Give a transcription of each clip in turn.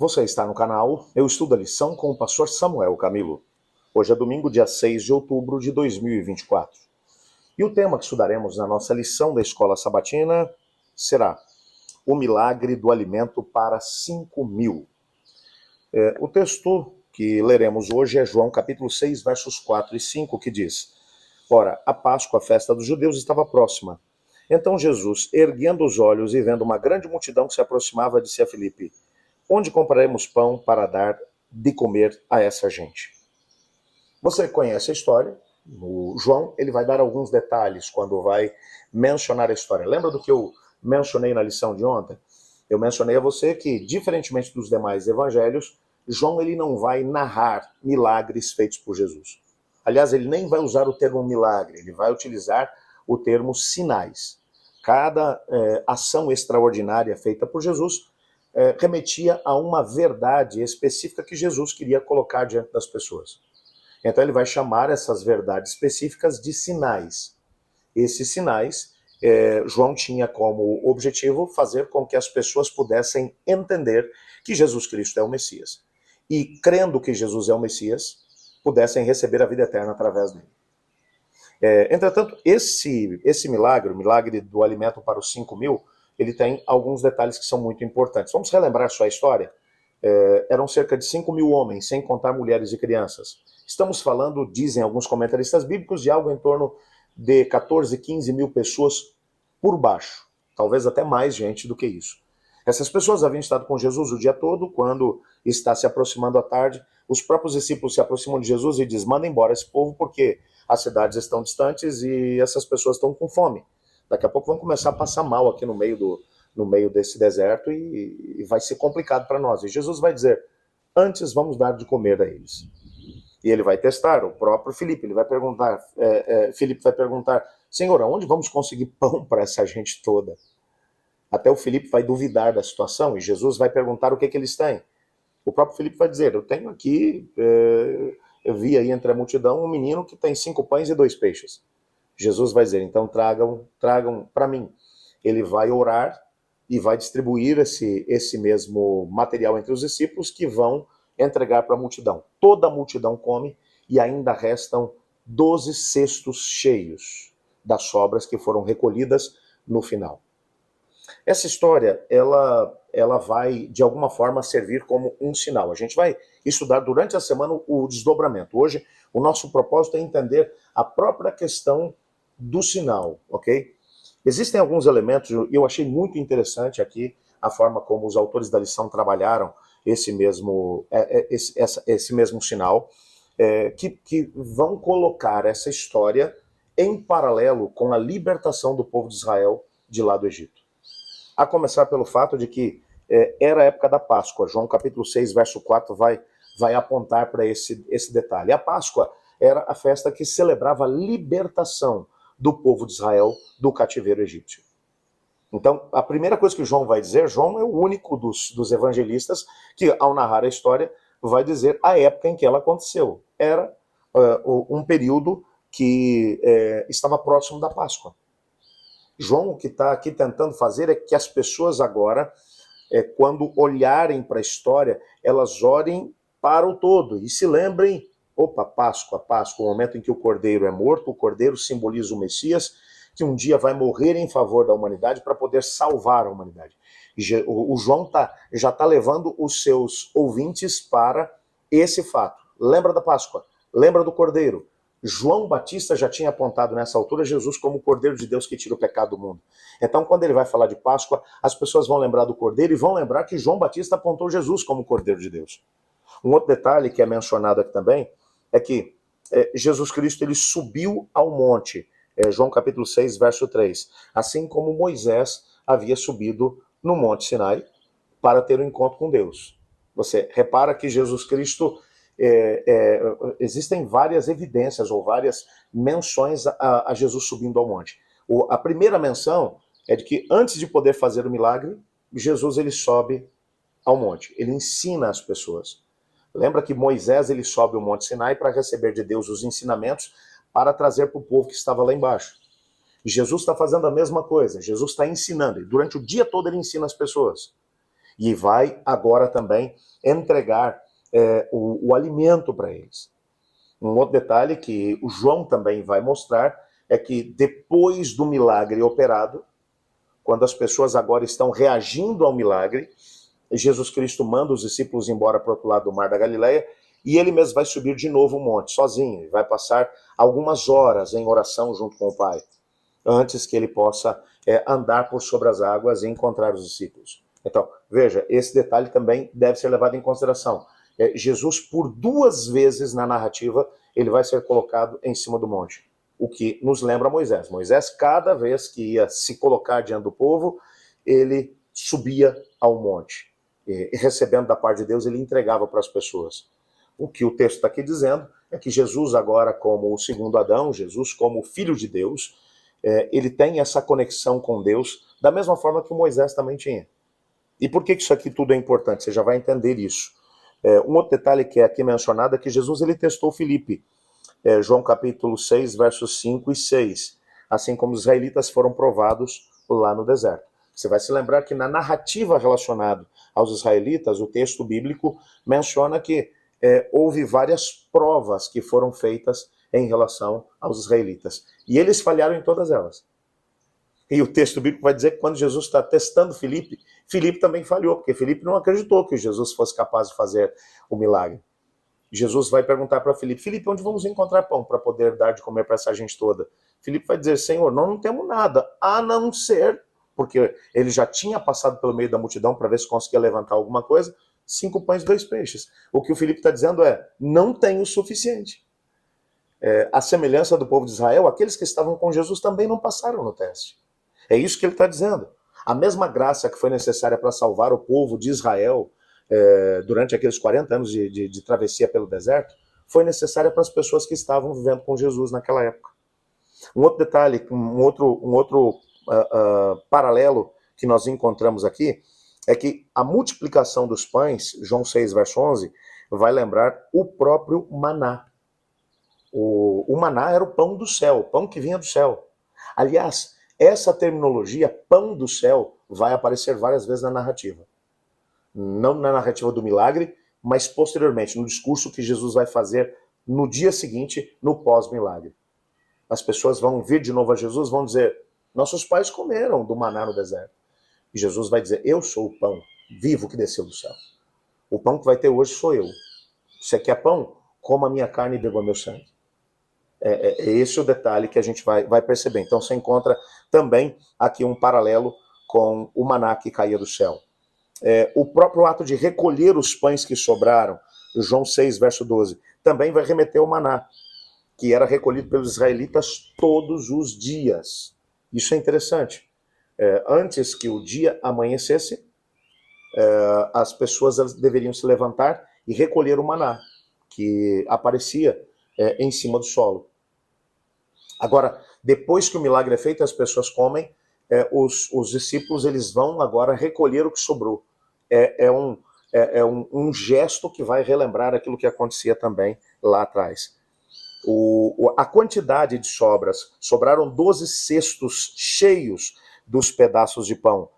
Você está no canal Eu Estudo a Lição com o pastor Samuel Camilo. Hoje é domingo, dia 6 de outubro de 2024. E o tema que estudaremos na nossa lição da Escola Sabatina será o milagre do alimento para 5.000. O texto que leremos hoje é João capítulo 6, versos 4 e 5, que diz: Ora, a Páscoa, a festa dos judeus, estava próxima. Então Jesus, erguendo os olhos e vendo uma grande multidão que se aproximava, disse a Filipe: Onde compraremos pão para dar de comer a essa gente? Você conhece a história. O João ele vai dar alguns detalhes quando vai mencionar a história. Lembra do que eu mencionei na lição de ontem? Eu mencionei a você que, diferentemente dos demais evangelhos, João ele não vai narrar milagres feitos por Jesus. Aliás, ele nem vai usar o termo milagre, ele vai utilizar o termo sinais. Cada ação extraordinária feita por Jesus remetia a uma verdade específica que Jesus queria colocar diante das pessoas. Então ele vai chamar essas verdades específicas de sinais. Esses sinais, João tinha como objetivo fazer com que as pessoas pudessem entender que Jesus Cristo é o Messias. E crendo que Jesus é o Messias, pudessem receber a vida eterna através dele. Entretanto, esse milagre, o milagre do alimento para os 5.000, ele tem alguns detalhes que são muito importantes. Vamos relembrar só a história? Eram cerca de 5.000 homens, sem contar mulheres e crianças. Estamos falando, dizem alguns comentaristas bíblicos, de algo em torno de 14, 15 mil pessoas por baixo. Talvez até mais gente do que isso. Essas pessoas haviam estado com Jesus o dia todo. Quando está se aproximando a tarde, os próprios discípulos se aproximam de Jesus e dizem: manda embora esse povo porque as cidades estão distantes e essas pessoas estão com fome. Daqui a pouco vão começar a passar mal aqui no meio desse deserto e vai ser complicado para nós. E Jesus vai dizer: antes vamos dar de comer a eles. E ele vai testar, o próprio Filipe, ele vai perguntar, Filipe vai perguntar: Senhor, aonde vamos conseguir pão para essa gente toda? Até o Filipe vai duvidar da situação e Jesus vai perguntar o que eles têm. O próprio Filipe vai dizer: eu tenho aqui, eu vi aí entre a multidão um menino que tem 5 pães e 2 peixes. Jesus vai dizer: então tragam para mim. Ele vai orar e vai distribuir esse mesmo material entre os discípulos, que vão entregar para a multidão. Toda a multidão come e ainda restam 12 cestos cheios das sobras que foram recolhidas no final. Essa história, ela vai, de alguma forma, servir como um sinal. A gente vai estudar durante a semana o desdobramento. Hoje, o nosso propósito é entender a própria questão do sinal, ok? Existem alguns elementos, e eu achei muito interessante aqui a forma como os autores da lição trabalharam esse mesmo sinal, que vão colocar essa história em paralelo com a libertação do povo de Israel de lá do Egito. A começar pelo fato de que era a época da Páscoa. João capítulo 6, verso 4 vai apontar para esse detalhe. A Páscoa era a festa que celebrava a libertação do povo de Israel do cativeiro egípcio. Então, a primeira coisa que João vai dizer, João é o único dos evangelistas que, ao narrar a história, vai dizer a época em que ela aconteceu. Era um período que estava próximo da Páscoa. João, o que está aqui tentando fazer é que as pessoas agora, quando olharem para a história, elas olhem para o todo e se lembrem: opa, Páscoa, o momento em que o Cordeiro é morto, o Cordeiro simboliza o Messias, que um dia vai morrer em favor da humanidade para poder salvar a humanidade. O João já está levando os seus ouvintes para esse fato. Lembra da Páscoa, lembra do Cordeiro. João Batista já tinha apontado nessa altura Jesus como o Cordeiro de Deus que tira o pecado do mundo. Então, quando ele vai falar de Páscoa, as pessoas vão lembrar do Cordeiro e vão lembrar que João Batista apontou Jesus como o Cordeiro de Deus. Um outro detalhe que é mencionado aqui também é que Jesus Cristo ele subiu ao monte, João capítulo 6, verso 3, assim como Moisés havia subido no Monte Sinai para ter um encontro com Deus. Você repara que Jesus Cristo, existem várias evidências ou várias menções a Jesus subindo ao monte. A primeira menção é de que antes de poder fazer o milagre, Jesus ele sobe ao monte, ele ensina as pessoas. Lembra que Moisés ele sobe o Monte Sinai para receber de Deus os ensinamentos para trazer para o povo que estava lá embaixo. Jesus está fazendo a mesma coisa, Jesus está ensinando, e durante o dia todo ele ensina as pessoas. e vai agora também entregar o alimento para eles. Um outro detalhe que o João também vai mostrar é que depois do milagre operado, quando as pessoas agora estão reagindo ao milagre, Jesus Cristo manda os discípulos embora para o outro lado do mar da Galileia e ele mesmo vai subir de novo o monte, sozinho, e vai passar algumas horas em oração junto com o Pai, antes que ele possa andar por sobre as águas e encontrar os discípulos. Então, veja, esse detalhe também deve ser levado em consideração. Jesus, por 2 vezes na narrativa, ele vai ser colocado em cima do monte, o que nos lembra Moisés. Moisés, cada vez que ia se colocar diante do povo, ele subia ao monte, e recebendo da parte de Deus, ele entregava para as pessoas. O que o texto está aqui dizendo é que Jesus agora, como o segundo Adão, Jesus como o Filho de Deus, ele tem essa conexão com Deus, da mesma forma que o Moisés também tinha. E por que isso aqui tudo é importante? Você já vai entender isso. Um outro detalhe que é aqui mencionado é que Jesus ele testou Filipe. João capítulo 6, versos 5 e 6. Assim como os israelitas foram provados lá no deserto. Você vai se lembrar que na narrativa relacionada aos israelitas, o texto bíblico menciona que houve várias provas que foram feitas em relação aos israelitas. E eles falharam em todas elas. E o texto bíblico vai dizer que quando Jesus está testando Filipe, Filipe também falhou, porque Filipe não acreditou que Jesus fosse capaz de fazer o milagre. Jesus vai perguntar para Filipe, Filipe, onde vamos encontrar pão para poder dar de comer para essa gente toda? Filipe vai dizer, Senhor, nós não temos nada, a não ser, porque ele já tinha passado pelo meio da multidão para ver se conseguia levantar alguma coisa, 5 pães e 2 peixes. O que o Filipe está dizendo é, não tem o suficiente. A semelhança do povo de Israel, aqueles que estavam com Jesus também não passaram no teste. É isso que ele está dizendo. A mesma graça que foi necessária para salvar o povo de Israel durante aqueles 40 anos de travessia pelo deserto, foi necessária para as pessoas que estavam vivendo com Jesus naquela época. Um outro detalhe, um outro paralelo que nós encontramos aqui, é que a multiplicação dos pães, João 6, verso 11, vai lembrar o próprio maná. O maná era o pão do céu, o pão que vinha do céu. Aliás, essa terminologia, pão do céu, vai aparecer várias vezes na narrativa. Não na narrativa do milagre, mas posteriormente, no discurso que Jesus vai fazer no dia seguinte, no pós-milagre. As pessoas vão vir de novo a Jesus, vão dizer, nossos pais comeram do maná no deserto. E Jesus vai dizer, eu sou o pão vivo que desceu do céu. O pão que vai ter hoje sou eu. Você quer pão? Coma a minha carne e beba meu sangue. É esse o detalhe que a gente vai perceber. Então você encontra também aqui um paralelo com o maná que caía do céu. O próprio ato de recolher os pães que sobraram, João 6, verso 12, também vai remeter ao maná, que era recolhido pelos israelitas todos os dias. Isso é interessante. Antes que o dia amanhecesse, as pessoas elas deveriam se levantar e recolher o maná, que aparecia em cima do solo. Agora, depois que o milagre é feito, as pessoas comem, os discípulos eles vão agora recolher o que sobrou. É um gesto que vai relembrar aquilo que acontecia também lá atrás. A quantidade de sobras, sobraram 12 cestos cheios dos pedaços de pão.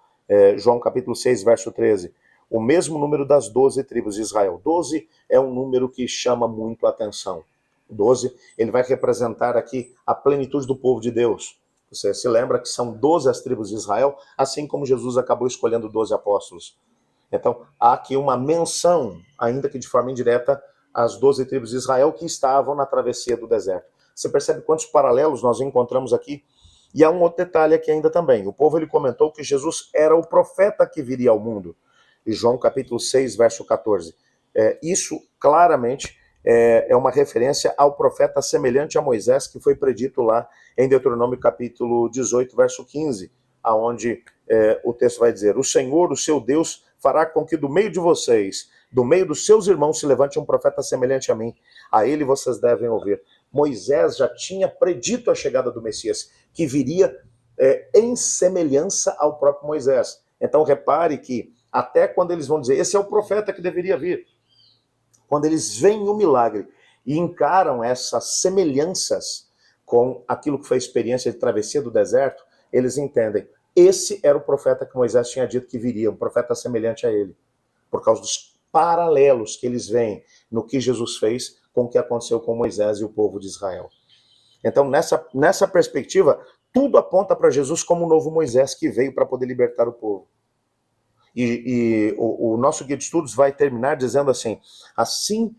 João capítulo 6, verso 13. O mesmo número das 12 tribos de Israel. 12 é um número que chama muito a atenção. 12, ele vai representar aqui a plenitude do povo de Deus. Você se lembra que são 12 as tribos de Israel, assim como Jesus acabou escolhendo 12 apóstolos. Então, há aqui uma menção, ainda que de forma indireta, às 12 tribos de Israel que estavam na travessia do deserto. Você percebe quantos paralelos nós encontramos aqui? E há um outro detalhe aqui ainda também. O povo ele comentou que Jesus era o profeta que viria ao mundo. Em João capítulo 6, verso 14. Isso claramente é uma referência ao profeta semelhante a Moisés, que foi predito lá em Deuteronômio capítulo 18, verso 15, aonde o texto vai dizer, o Senhor, o seu Deus, fará com que do meio de vocês, do meio dos seus irmãos, se levante um profeta semelhante a mim. A ele vocês devem ouvir. Moisés já tinha predito a chegada do Messias, que viria em semelhança ao próprio Moisés. Então repare que até quando eles vão dizer, esse é o profeta que deveria vir, quando eles veem o milagre e encaram essas semelhanças com aquilo que foi a experiência de travessia do deserto, eles entendem, Esse era o profeta que Moisés tinha dito que viria, um profeta semelhante a ele, por causa dos paralelos que eles veem no que Jesus fez com o que aconteceu com Moisés e o povo de Israel. Então, nessa perspectiva, tudo aponta para Jesus como o novo Moisés que veio para poder libertar o povo. E o nosso guia de estudos vai terminar dizendo assim,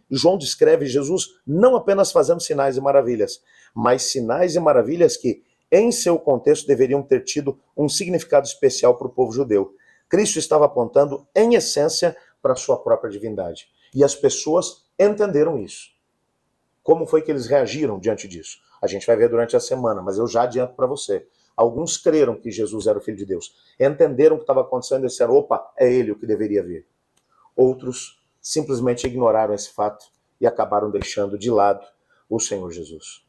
João descreve Jesus não apenas fazendo sinais e maravilhas, mas sinais e maravilhas que, em seu contexto, deveriam ter tido um significado especial para o povo judeu. Cristo estava apontando, em essência, para a sua própria divindade. E as pessoas entenderam isso. Como foi que eles reagiram diante disso? A gente vai ver durante a semana, mas eu já adianto para você. Alguns creram que Jesus era o Filho de Deus. Entenderam o que estava acontecendo e disseram, opa, é ele o que deveria vir. Outros simplesmente ignoraram esse fato e acabaram deixando de lado o Senhor Jesus.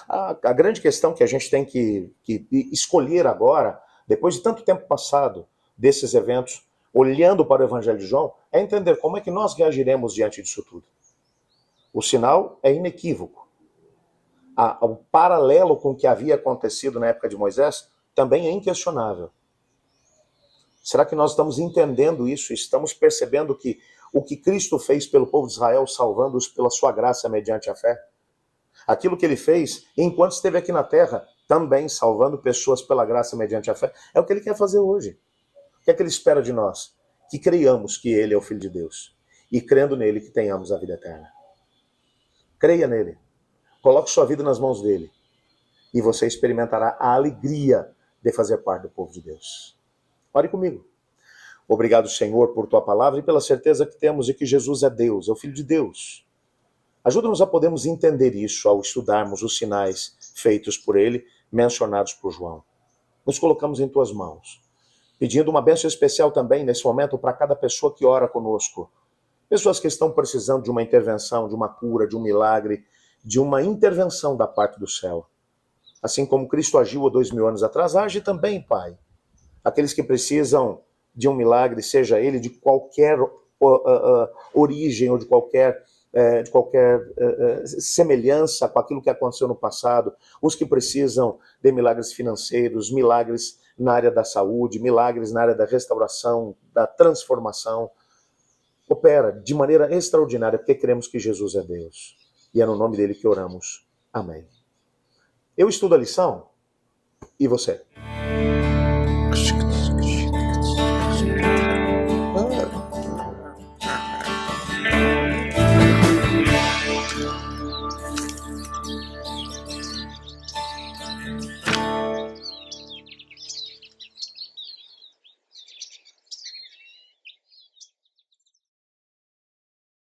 A grande questão que a gente tem que escolher agora, depois de tanto tempo passado desses eventos, olhando para o Evangelho de João, é entender como é que nós reagiremos diante disso tudo. O sinal é inequívoco. O paralelo com o que havia acontecido na época de Moisés também é inquestionável. Será que nós estamos entendendo isso? Estamos percebendo que o que Cristo fez pelo povo de Israel, salvando-os pela sua graça mediante a fé? Aquilo que ele fez enquanto esteve aqui na terra, também salvando pessoas pela graça mediante a fé, é o que ele quer fazer hoje. O que é que ele espera de nós? Que creiamos que ele é o Filho de Deus. E crendo nele que tenhamos a vida eterna. Creia nele. Coloque sua vida nas mãos dele. E você experimentará a alegria de fazer parte do povo de Deus. Ore comigo. Obrigado, Senhor, por tua palavra e pela certeza que temos de que Jesus é Deus, é o Filho de Deus. Ajuda-nos a podermos entender isso ao estudarmos os sinais feitos por ele, mencionados por João. Nos colocamos em tuas mãos, pedindo uma bênção especial também nesse momento para cada pessoa que ora conosco. Pessoas que estão precisando de uma intervenção, de uma cura, de um milagre, de uma intervenção da parte do céu. Assim como Cristo agiu há 2000 anos atrás, age também, Pai. Aqueles que precisam de um milagre, seja ele de qualquer origem ou de qualquer semelhança com aquilo que aconteceu no passado, os que precisam de milagres financeiros, milagres na área da saúde, milagres na área da restauração, da transformação, opera de maneira extraordinária, porque cremos que Jesus é Deus. E é no nome dele que oramos. Amém. Eu estudo a lição, e você?